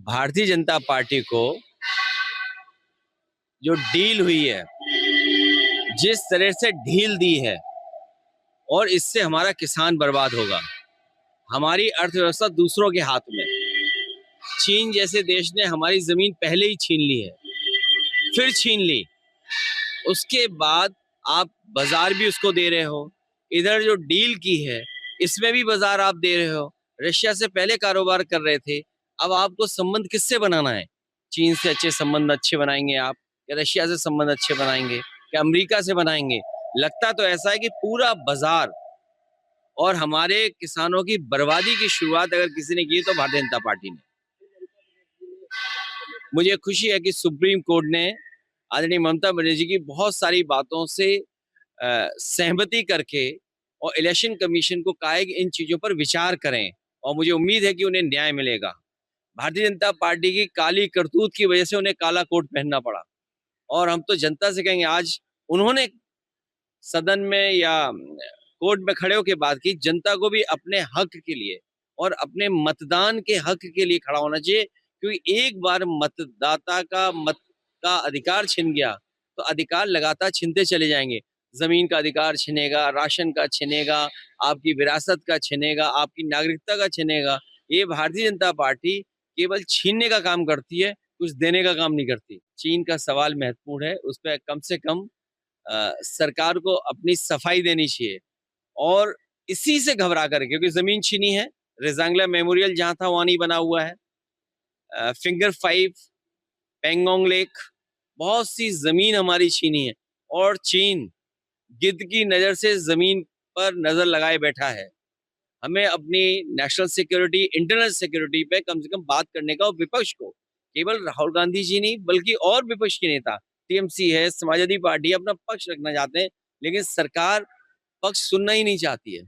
Bharatiya Janata party को जो deal हुई है, जिस तरह से ढील दी है, और इससे हमारा किसान बर्बाद होगा। हमारी अर्थव्यवस्था दूसरों के हाथ में। चीन जैसे देश ने हमारी जमीन पहले ही छीन ली है, फिर छीन ली। उसके बाद आप बाजार भी उसको दे रहे हो। इधर जो डील की है, इसमें भी बाजार आप दे रहे हो। रशिया से पहले कारोबार कर रहे थे, अब आपको संबंध किससे बनाना है? चीन से अच्छे संबंध अच्छे बनाएंगे आप, या रशिया से संबंध अच्छे बनाएंगे, या अमेरिका से बनाएंगे? लगता तो ऐसा है कि पूरा बाजार और हमारे किसानों की बर्बादी की शुरुआत अगर किसी ने की तो भारतीय जनता पार्टी ने। मुझे खुशी है कि सुप्रीम कोर्ट ने आदरणीय ममता बनर्जी की बहुत सारी बातों से सहमति करके और इलेक्शन कमीशन को कहा है कि इन चीजों पर विचार करें, और मुझे उम्मीद है कि उन्हें न्याय मिलेगा। भारतीय जनता पार्टी की काली करतूत की वजह से उन्हें काला कोट पहनना पड़ा, और हम तो जनता से कहेंगे, आज उन्होंने सदन में या कोर्ट में खड़े होकर बात की। जनता को भी अपने हक के लिए और अपने मतदान के हक के लिए खड़ा होना चाहिए, क्योंकि एक बार मतदाता का मत का अधिकार छिन गया तो अधिकार लगातार छिनते चले जाएंगे। जमीन का अधिकार छिनेगा, राशन का छिनेगा, आपकी विरासत का छिनेगा, आपकी नागरिकता का छिनेगा। ये भारतीय जनता पार्टी केवल छीनने का काम करती है, कुछ देने का काम नहीं करती। चीन का सवाल महत्वपूर्ण है, उस पर कम से कम सरकार को अपनी सफाई देनी चाहिए। और इसी से घबरा कर, क्योंकि जमीन छीनी है, रेजांगला मेमोरियल जहां था वहां नहीं बना हुआ है, फिंगर 5, पेंगोंग लेक, बहुत सी जमीन हमारी छीनी है। और चीन गिद्ध की नजर से जमीन पर नजर लगाए बैठा है। हमें अपनी नेशनल सिक्योरिटी, इंटरनल सिक्योरिटी पे कम से कम बात करने का, और विपक्ष को, केवल राहुल गांधी जी नहीं बल्कि और विपक्ष के नेता, टीएमसी है, समाजवादी पार्टी, अपना पक्ष रखना चाहते हैं, लेकिन सरकार पक्ष सुनना ही नहीं चाहती है।